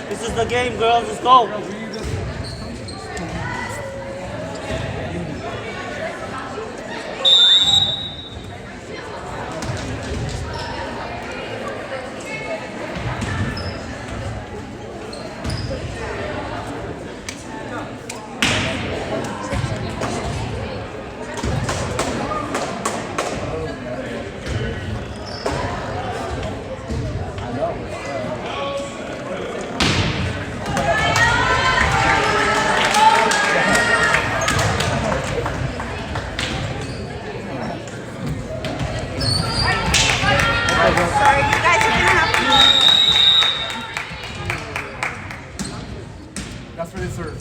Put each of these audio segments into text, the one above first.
This is the game, girls. Let's go. Sorry, you guys are gonna have That's for the serve.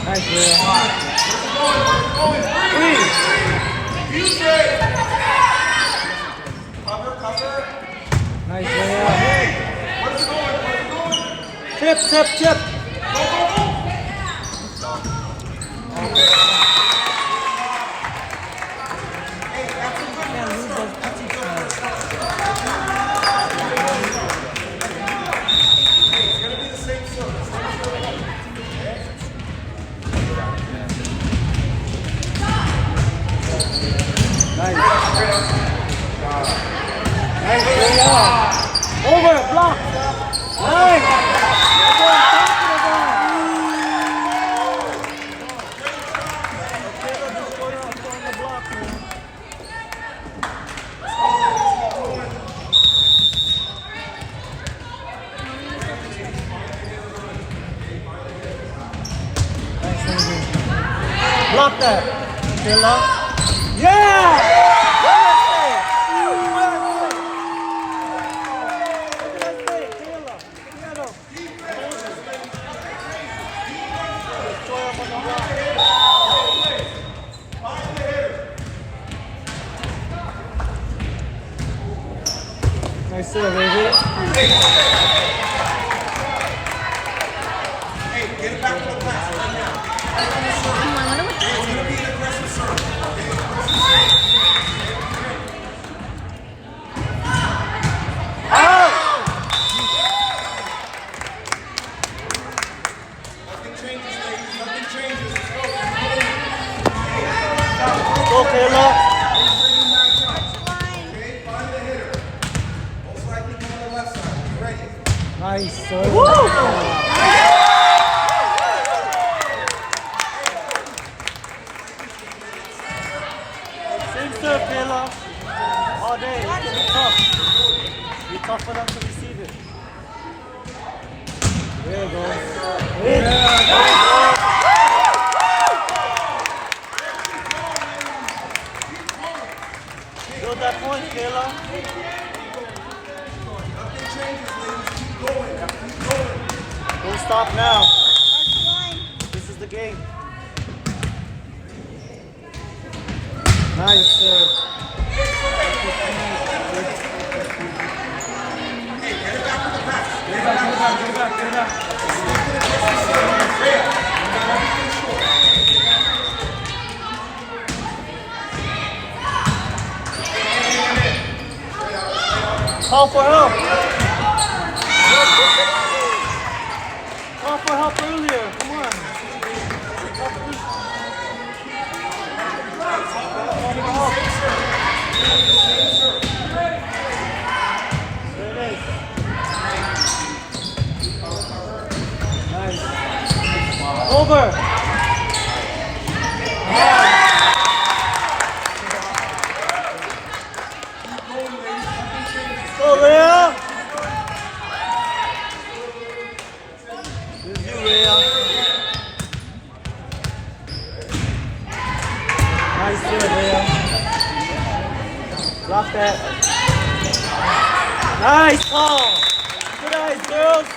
Nice, man. Nice, man. Tip, tip, tip. Nice, yeah. Over, block. Nice. That's what I'm talking about. Okay, let's just go on the block, man. Nice, block that. Killer. Yeah! Nice serve, baby. Hey, get it back to the pass right now. It's gonna be an aggressive serve. Nothing changes, ladies. Nothing changes. Let's go. Go, Kayla. Nice, sir. Woo! Same serve, Kayla. All day. Be tough. Be tough for them to receive it. There you go. Build that point, Kayla. Don't stop now. This is the game. Nice, sir. Hey, get it back to the pass. Get it back. Call for help. Call for help earlier. Come on. There it is. Nice. Over. Go, Leah. This is you, Leah. Nice serve, Leah. Block that. Nice call. Good eyes, girls.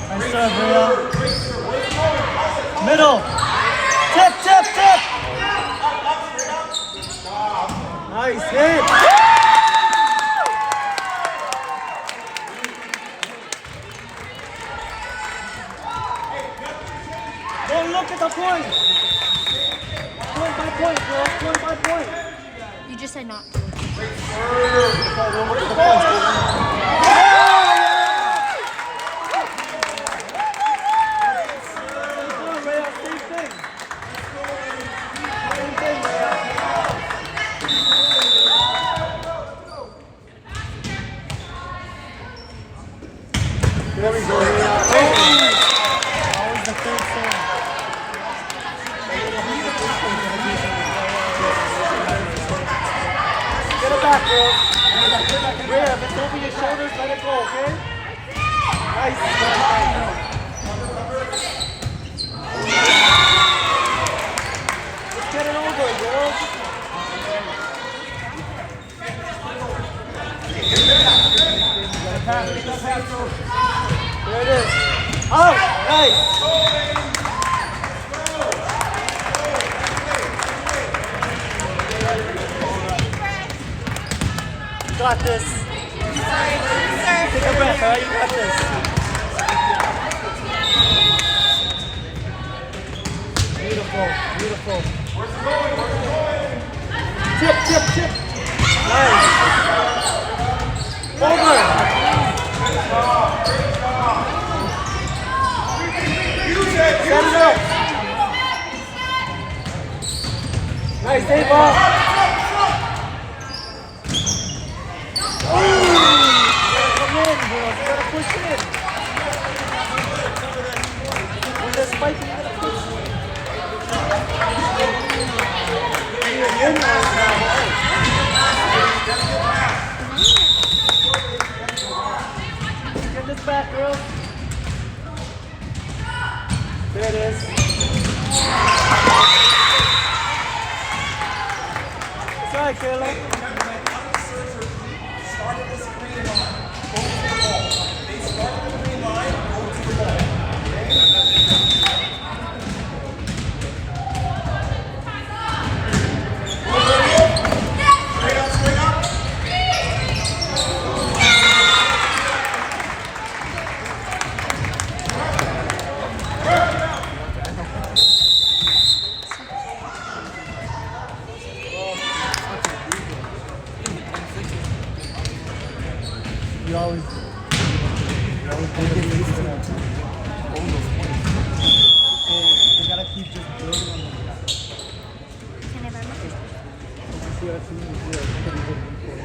Nice serve, Leah. Middle. Tip, tip, tip. Nice hit. not. There we go. Always the third serve. Get it back, girl. Rhea, if it's over your shoulders, let it go, okay? Nice. Let's get it over, girls. There it is. Oh, nice. You got this. Take a breath, alright? You got this. Beautiful, beautiful. Tip, tip, tip. Nice. Over. Set it up. Nice, stay ball. Come in, girls. You gotta push in. When they're spiking, you gotta push. Get this back, girls. There it is. It's all right, Kayla. Start at the screen line, go to the ball. They start at the green line, go to the ball. Straight up, straight up. You always do the least to that. They gotta keep just building on them. Can I buy my fish? See what I mean? Yeah, it's pretty good before.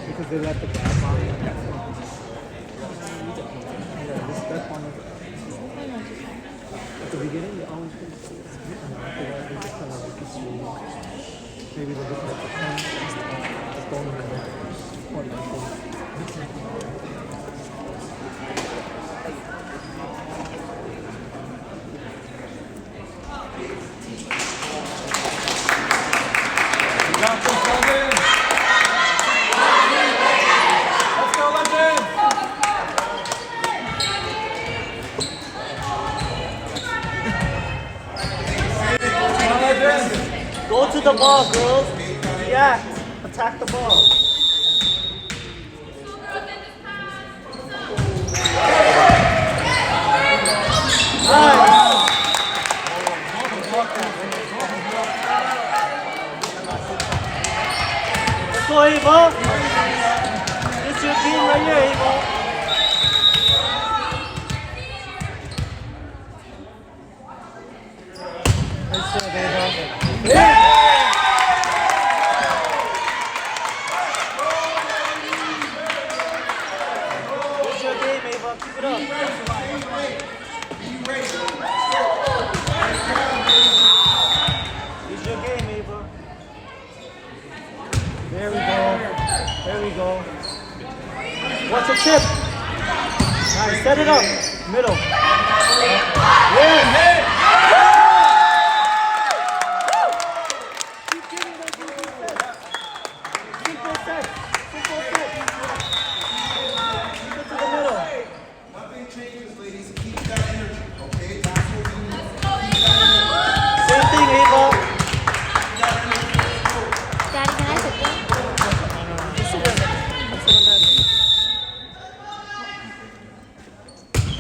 Because they let the gas on. Yeah, this step on it. At the beginning, you always think it's different. After that, they just kind of like it's really, maybe they're looking at the pen, just going in there. What like Go to the ball, girls. React. Attack the ball. Nice. Let's go, Ava. This is your team right here, Ava. Nice serve, Ava. Yeah. It's your game, Ava. Keep it up. It's your game, Ava. There we go. There we go. Watch the tip. Nice. Set it up. Middle. Yeah. Keep giving those simple sets. Simple sets. Simple sets. Keep it to the middle. Nothing changes, ladies. Keep that energy, okay? That's what we need. Same thing, Ava. Daddy, can I sit there?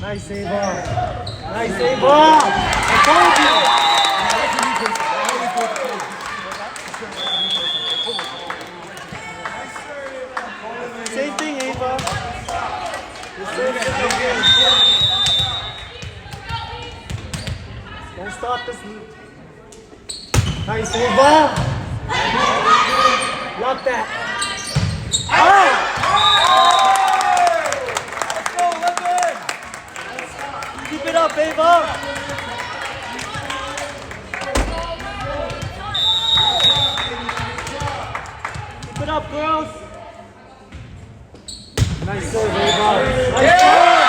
Nice, Ava. Nice, Ava. I told you. Don't stop this. Nice, Ava. Lock that. Oh! Keep it up, Ava. Keep it up, girls. Nice serve, Ava. Nice serve.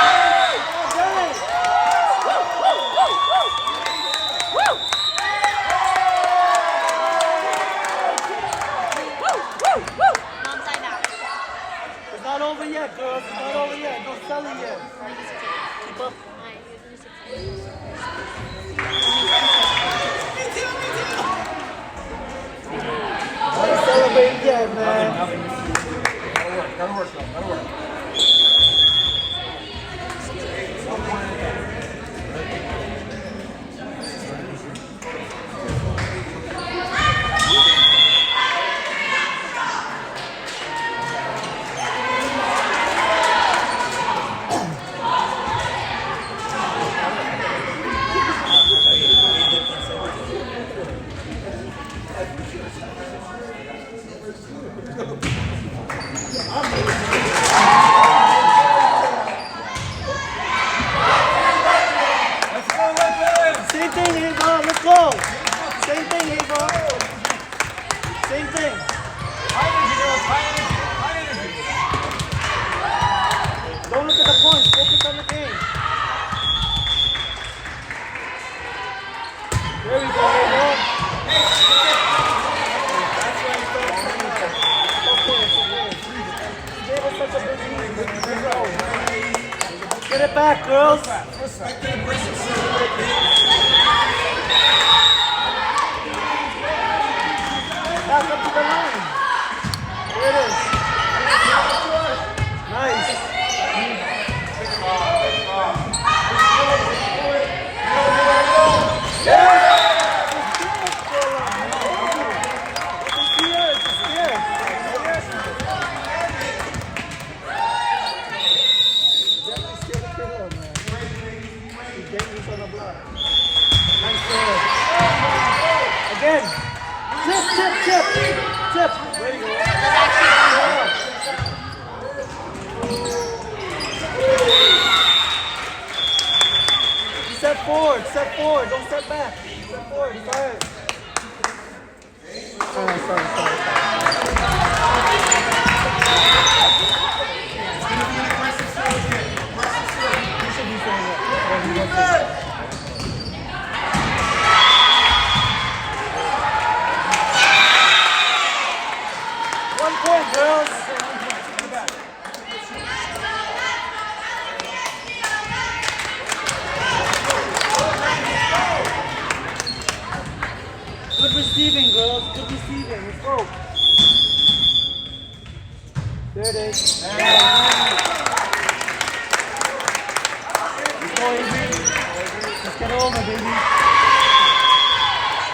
It's not over yet, girls. It's not over yet. Don't sell it yet. Keep up. Don't celebrate yet, man. Gotta work. Same thing, Ava. Let's go. Same thing, Ava. Same thing. High energy, girls. High energy. Don't look at the points. Focus on the game. There we go, Ava. Get it back, girls. Respect the aggressive serve. Back up to the line. There it is. Nice. Again. Tip. There you go. Step forward. Don't step back. Step forward. Sorry. Sorry. It's gonna be an aggressive serve again. Aggressive serve. You should be saying that. One point, girls. Good receiving, girls. Good receiving. Let's go. There it is. Let's go, Avery. Let's get over, baby.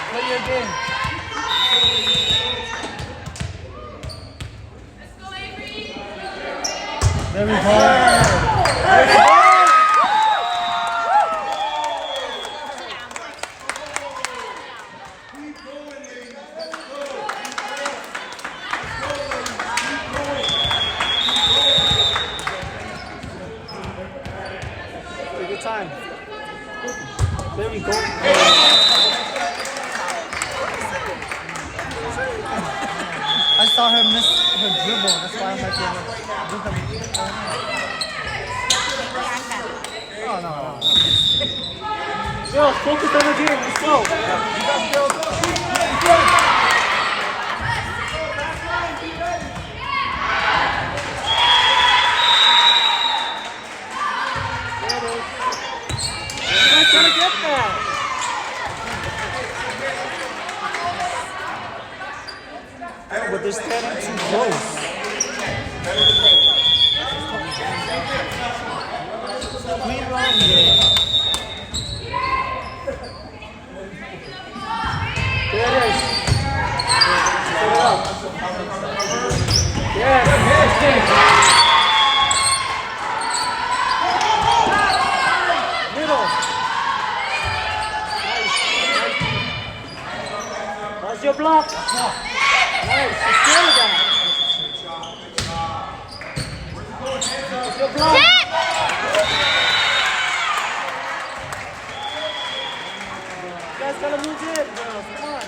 Play your game. There we go. Take your time. There we go. I saw her miss her dribble. That's why I'm like, no. Girls, focus on the game. Let's go. You're not gonna get that. But they're standing too close. Clean run here. There it is. Put it up. Yes. block. Nice. Let's go with that. It's your block. Chip! You guys gotta move in, girls. Come on.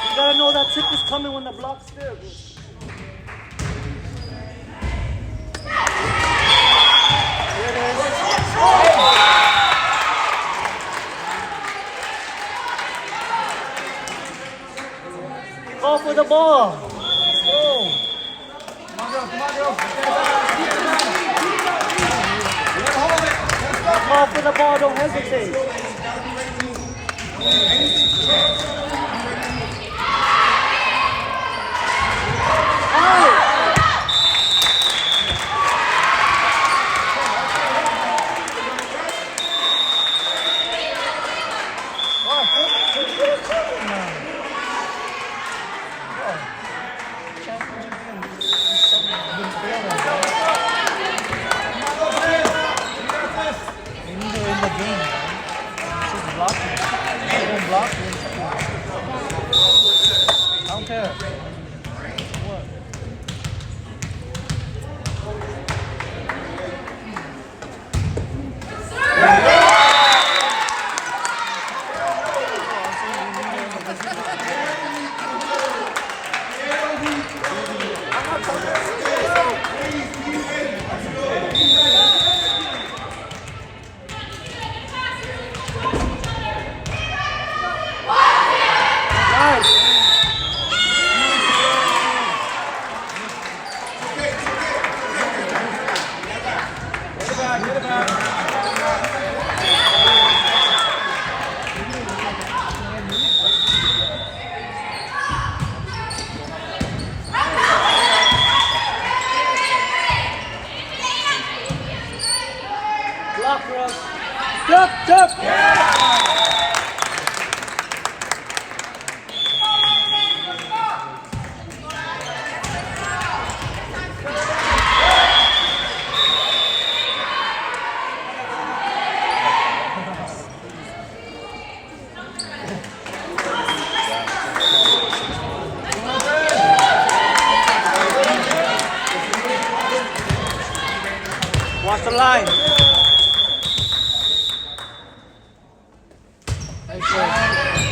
You gotta know that tip is coming when the block's there. Here it is. Go for the ball. Let's go. Go for the ball, don't hesitate. Watch the line. Deep breath.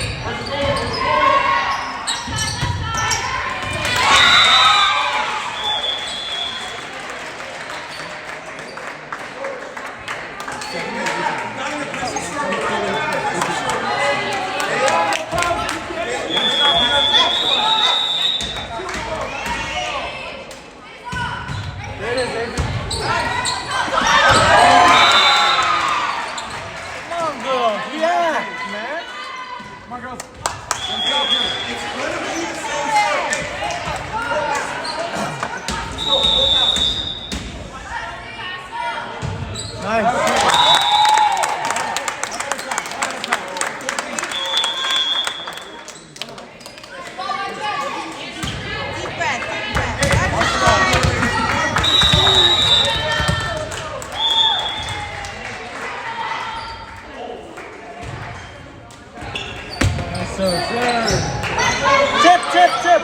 Tip.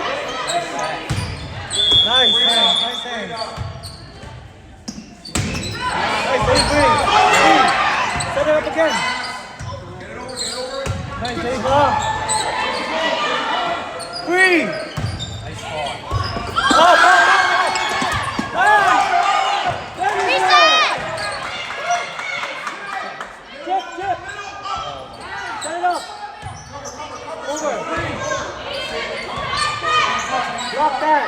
Nice hand. Nice, Avery. Set it up again. Nice, Avery. Free. Nice ball. Tip. Set it up. Over. Drop that.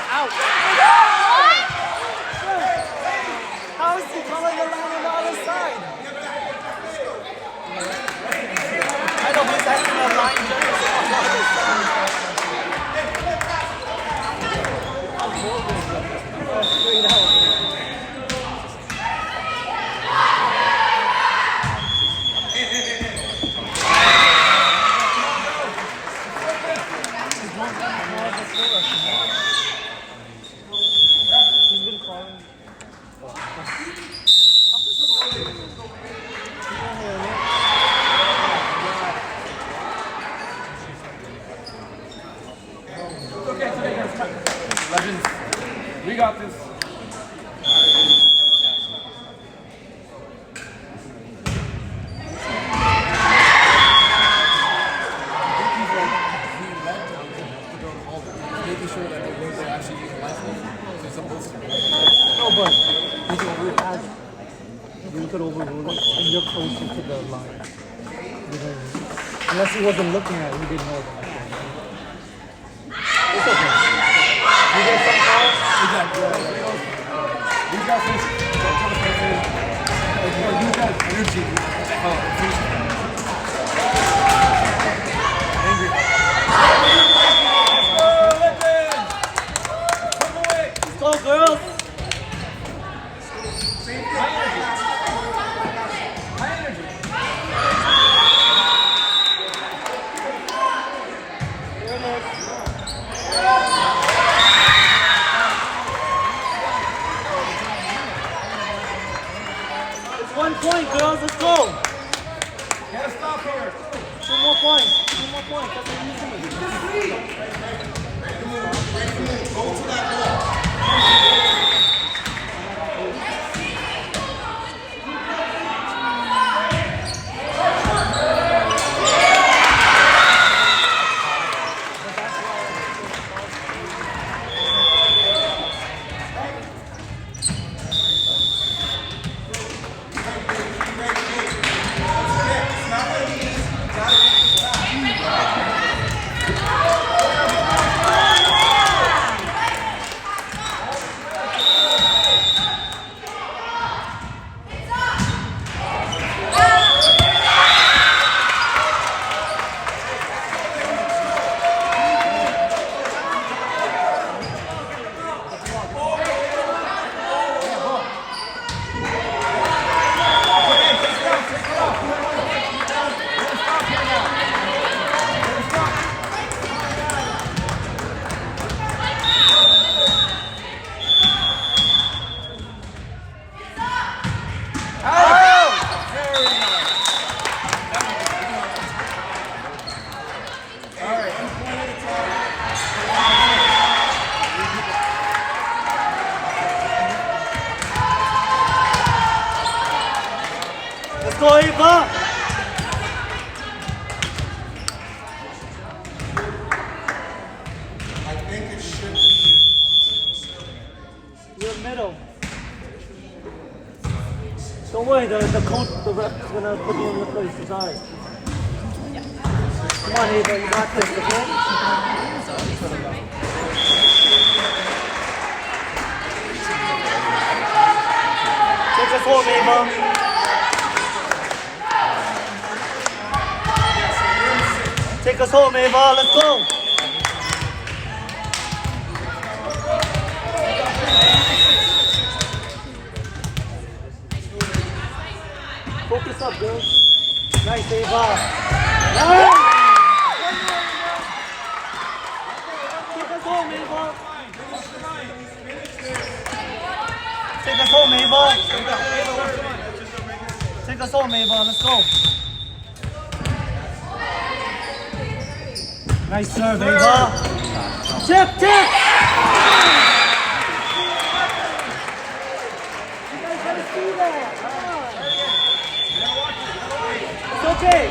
Out. How is he calling the line on the other side? I don't think that's the line judge on the other side. Straight out. we could overrule it and you're closer to the line. You know what I mean? Unless he wasn't looking at it, he didn't know that. It's okay. You get some calls? These guys finish. Use that energy. Angry. Let's go, girls! High energy. High energy. It's 1 point, girls. Let's go! Gotta stop here. 2 more points. 2 more points. That's what you need. Go to that ball. Let's go, Ava! I think it should be. You're middle. Don't worry, the coach, the ref's gonna put you in your place. It's alright. Come on, Ava, you got this, okay? Take us home, Ava. Take us home, Ava. Let's go. Focus up, girls. Nice, Ava. Nice. Take us home, Ava. Take us home, Ava. Take us home, Ava. Let's go. Nice serve, Ava. Tip, tip. You guys gotta see that. It's okay.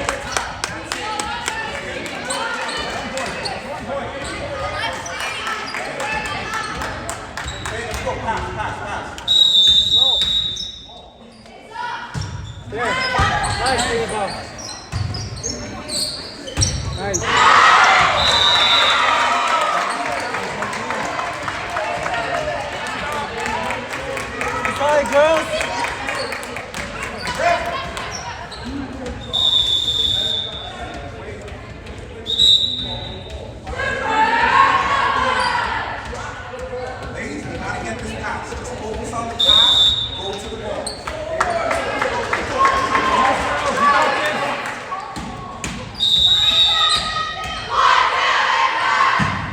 There. Nice, Ava. Nice. Sorry, girls. Ladies, you gotta get this pass. Just focus on the pass. Go to the ball.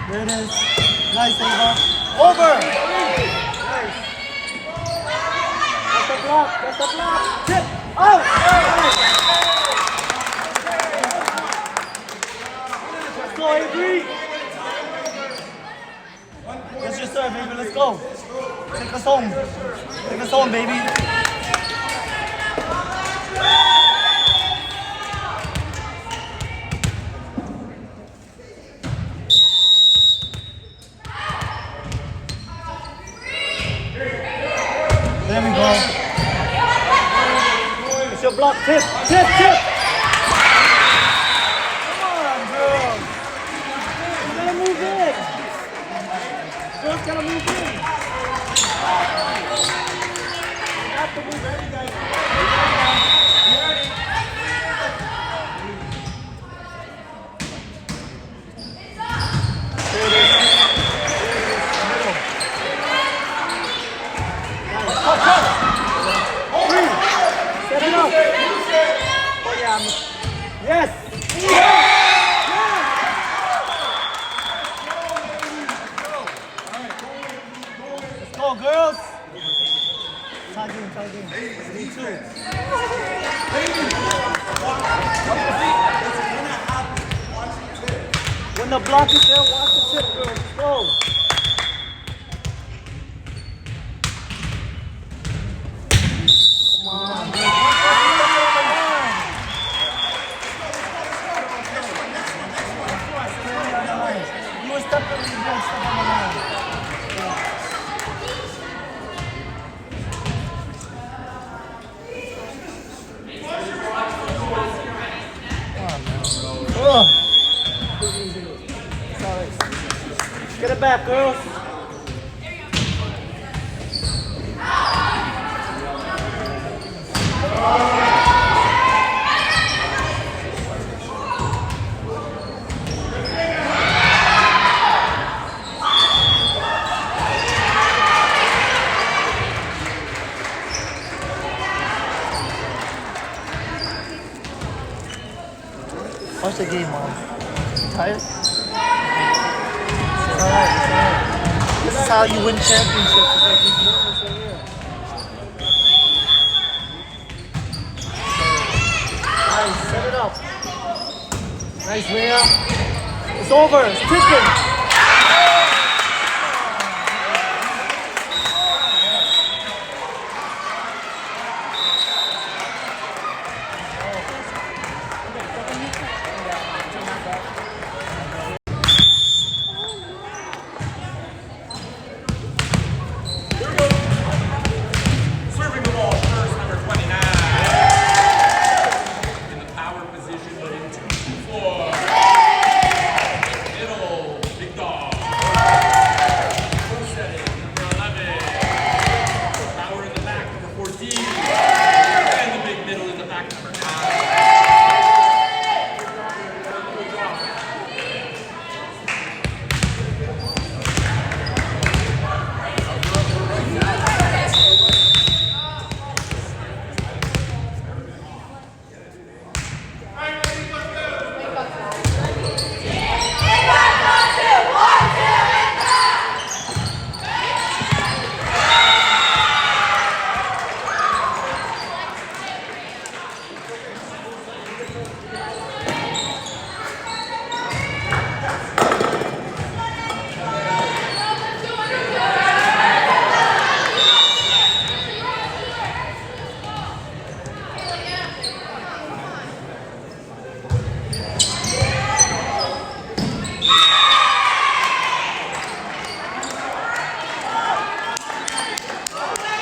There it is. Nice, Ava. Over. Nice. That's the block. That's the block. Tip. Oh. Nice. Let's go, Avery. That's your serve, baby. Let's go. Take us home. Take us home, baby. There we go. block. Tip. Tip. Tip. Come on, girls. You gotta move in. Girls gotta move in. You have to move in, guys. Set it up. Oh, yeah. Yes. Let's go, girls. Tagging. 3-2. When the block is there, watch the tip, girls. Let's go. Get it back, girls. Watch the game, Mom. Tired? It's alright. This is how you win championships. It's like these moments right here. Nice, set it up. Nice, Rhea. It's over. It's ticking. Serving the ball first, number 29. In the power position, but in 2-4. Middle, big dog. Full setting, number 11. Power in the back, number 14. And the big middle in the back, number 9.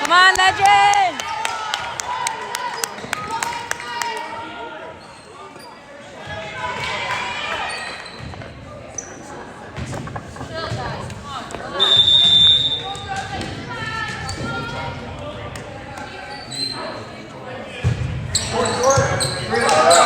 Come on, legend! Short, 3-4.